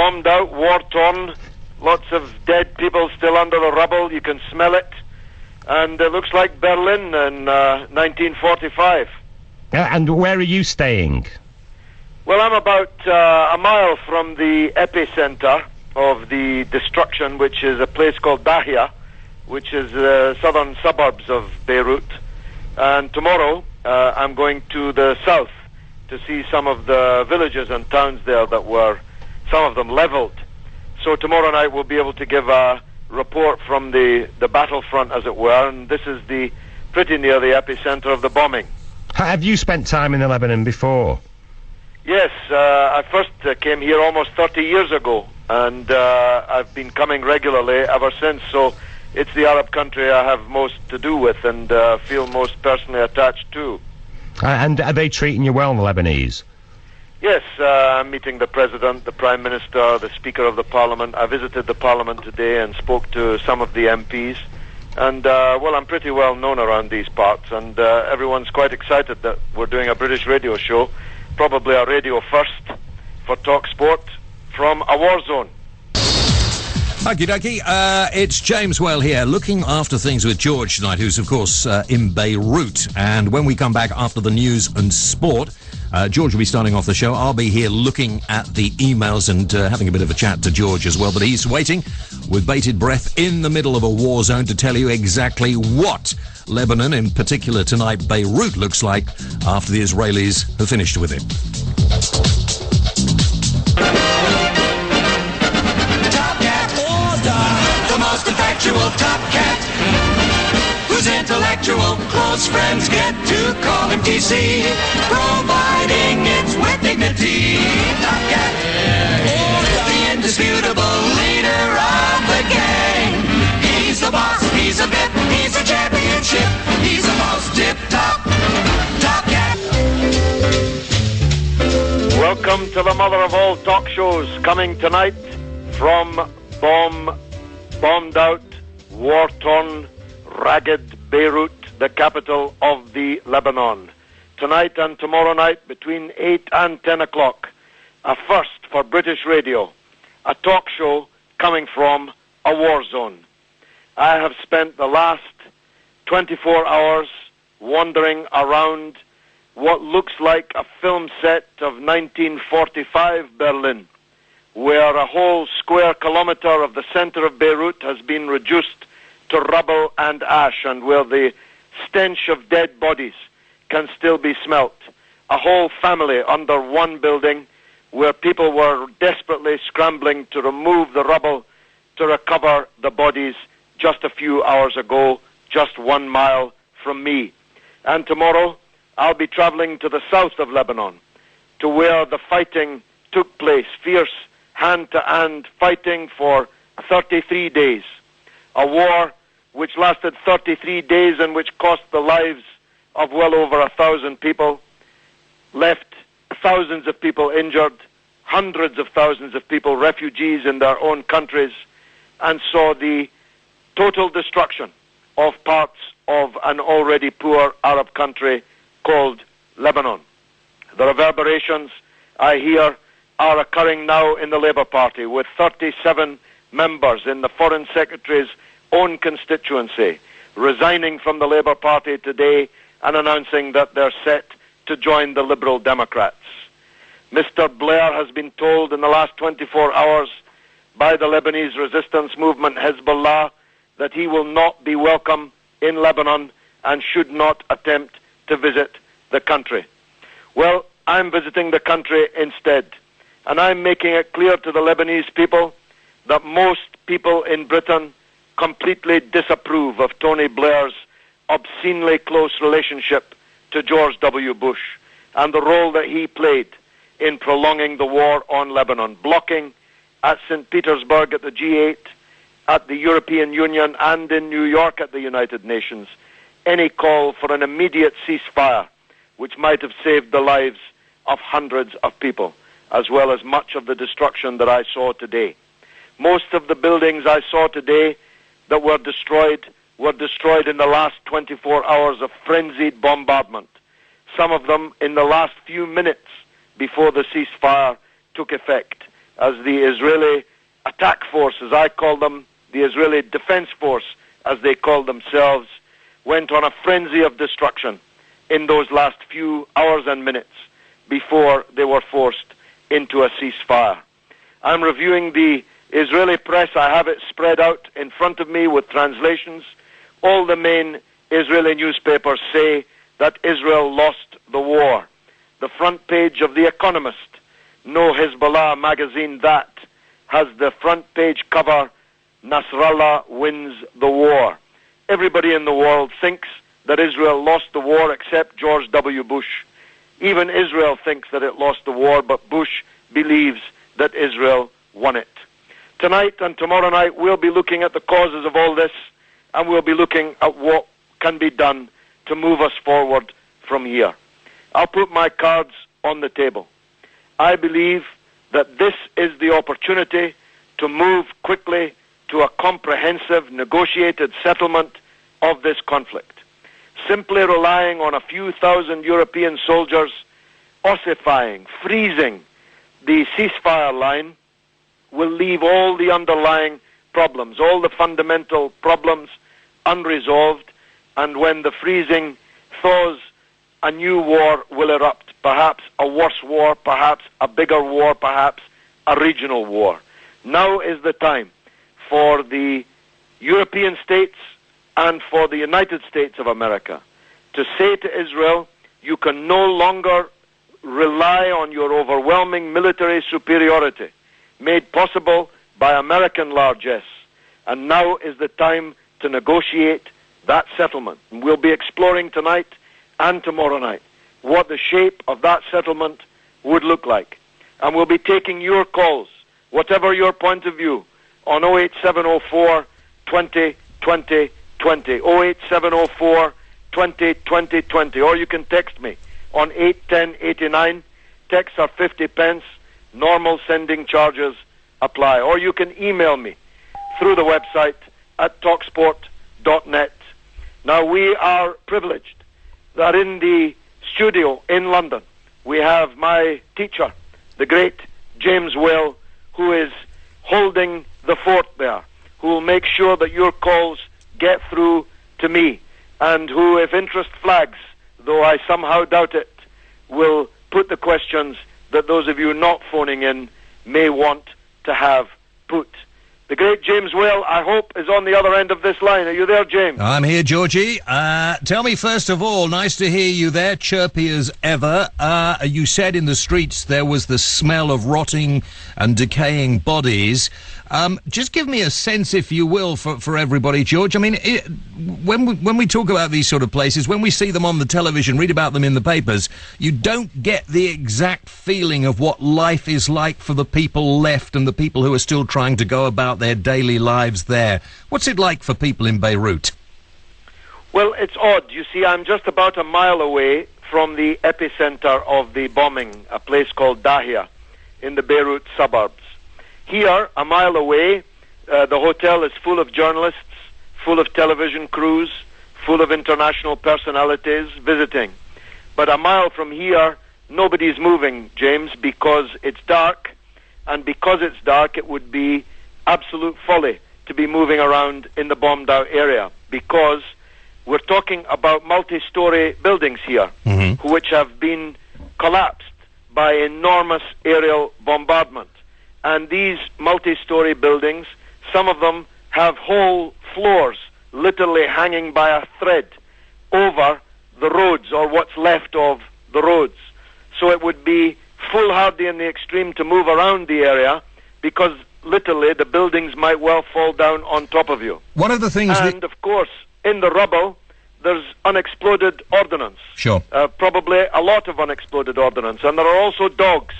bombed out, war-torn, lots of dead people still under the rubble. You can smell it. And it looks like Berlin in 1945. And where are you staying? Well, I'm about a mile from the epicenter of the destruction, which is a place called Dahia, which is the southern suburbs of Beirut. And tomorrow, I'm going to the south to see some of the villages and towns there that were, some of them, leveled. So tomorrow night we'll be able to give a report from the battlefront, as it were, and this is pretty near the epicenter of the bombing. Have you spent time in Lebanon before? Yes, I first came here almost 30 years ago, and I've been coming regularly ever since, so it's the Arab country I have most to do with and feel most personally attached to. And are they treating you well, the Lebanese? Yes, I'm meeting the President, the Prime Minister, the Speaker of the Parliament. I visited the Parliament today and spoke to some of the MPs. And, well, I'm pretty well known around these parts, and everyone's quite excited that we're doing a British radio show, probably a radio first for Talk Sport from a war zone. Okie dokie, it's James Well here, looking after things with George tonight, who's, of course, in Beirut. And when we come back after the news and sport, George will be starting off the show. I'll be here looking at the emails and having a bit of a chat to George as well. But he's waiting with bated breath in the middle of a war zone to tell you exactly what Lebanon, in particular tonight Beirut, looks like after the Israelis have finished with it. Top Cat order, the most effectual Top Cat. Whose intellectual close friends get to call him TC, providing it's with dignity. Top Cat, the indisputable leader of the gang. He's the boss, he's a bit, he's a championship, he's the most tip-top Top Cat. Welcome to the mother of all talk shows, coming tonight from bombed out, war-torn, ragged Beirut, the capital of the Lebanon. Tonight and tomorrow night between 8 and 10 o'clock, a first for British radio, a talk show coming from a war zone. I have spent the last 24 hours wandering around what looks like a film set of 1945 Berlin, where a whole square kilometre of the centre of Beirut has been reduced to rubble and ash, and where the stench of dead bodies can still be smelt. A whole family under one building where people were desperately scrambling to remove the rubble to recover the bodies just a few hours ago, just 1 mile from me. And tomorrow I'll be traveling to the south of Lebanon, to where the fighting took place, fierce hand-to-hand fighting for 33 days. A war which lasted 33 days and which cost the lives of well over 1,000 people, left thousands of people injured, hundreds of thousands of people refugees in their own countries, and saw the total destruction of parts of an already poor Arab country called Lebanon. The reverberations, I hear, are occurring now in the Labour Party, with 37 members in the Foreign Secretary's own constituency resigning from the Labour Party today and announcing that they're set to join the Liberal Democrats. Mr. Blair has been told in the last 24 hours by the Lebanese resistance movement Hezbollah that he will not be welcome in Lebanon and should not attempt to visit the country. Well, I'm visiting the country instead, and I'm making it clear to the Lebanese people that most people in Britain completely disapprove of Tony Blair's obscenely close relationship to George W. Bush and the role that he played in prolonging the war on Lebanon, blocking at St. Petersburg at the G8, at the European Union, and in New York at the United Nations, any call for an immediate ceasefire which might have saved the lives of hundreds of people, as well as much of the destruction that I saw today. Most of the buildings I saw today that were destroyed in the last 24 hours of frenzied bombardment, some of them in the last few minutes before the ceasefire took effect. as the Israeli attack force, as I call them, the Israeli defense force, as they call themselves, went on a frenzy of destruction in those last few hours and minutes before they were forced into a ceasefire. I'm reviewing the Israeli press. I have it spread out in front of me with translations. All the main Israeli newspapers say that Israel lost the war. The front page of The Economist, no Hezbollah magazine, that has the front page cover, Nasrallah wins the war. Everybody in the world thinks that Israel lost the war except George W. Bush. Even Israel thinks that it lost the war, but Bush believes that Israel won it. Tonight and tomorrow night we'll be looking at the causes of all this, and we'll be looking at what can be done to move us forward from here. I'll put my cards on the table. I believe that this is the opportunity to move quickly to a comprehensive, negotiated settlement of this conflict. Simply relying on a few thousand European soldiers ossifying, freezing the ceasefire line will leave all the underlying problems, all the fundamental problems unresolved, and when the freezing thaws, a new war will erupt, perhaps a worse war, perhaps a bigger war, perhaps a regional war. Now is the time for the European states and for the United States of America to say to Israel, you can no longer rely on your overwhelming military superiority made possible by American largesse. And now is the time to negotiate that settlement. And we'll be exploring tonight and tomorrow night what the shape of that settlement would look like. And we'll be taking your calls, whatever your point of view, on 08704 20 20 20, 08704 20 20 20, or you can text me on 81089. Texts are 50 pence. Normal sending charges apply. Or you can email me through the website at talksport.net. Now, we are privileged that in the studio in London we have my teacher, the great James Will, who is holding the fort there, who will make sure that your calls get through to me, and who, if interest flags, though I somehow doubt it, will put the questions that those of you not phoning in may want to have put. The great James Will, I hope, is on the other end of this line. Are you there, James? I'm here, Georgie. Tell me, first of all, nice to hear you there, chirpy as ever. You said in the streets there was the smell of rotting and decaying bodies. Just give me a sense, if you will, for everybody, George. I mean, when we talk about these sort of places, when we see them on the television, read about them in the papers, you don't get the exact feeling of what life is like for the people left and the people who are still trying to go about their daily lives there. What's it like for people in Beirut? Well, it's odd. You see, I'm just about a mile away from the epicenter of the bombing, a place called Dahia in the Beirut suburbs. Here, a mile away, the hotel is full of journalists, full of television crews, full of international personalities visiting. But a mile from here, nobody's moving, James, because it's dark, and because it's dark, it would be absolute folly to be moving around in the bombed-out area, because we're talking about multi-story buildings here, which have been collapsed by enormous aerial bombardment. And these multi-story buildings, some of them have whole floors literally hanging by a thread over the roads, or what's left of the roads. So it would be foolhardy in the extreme to move around the area, because literally the buildings might well fall down on top of you. One of the things and of course, in the rubble, there's unexploded ordnance. Sure. Probably a lot of unexploded ordnance. And there are also dogs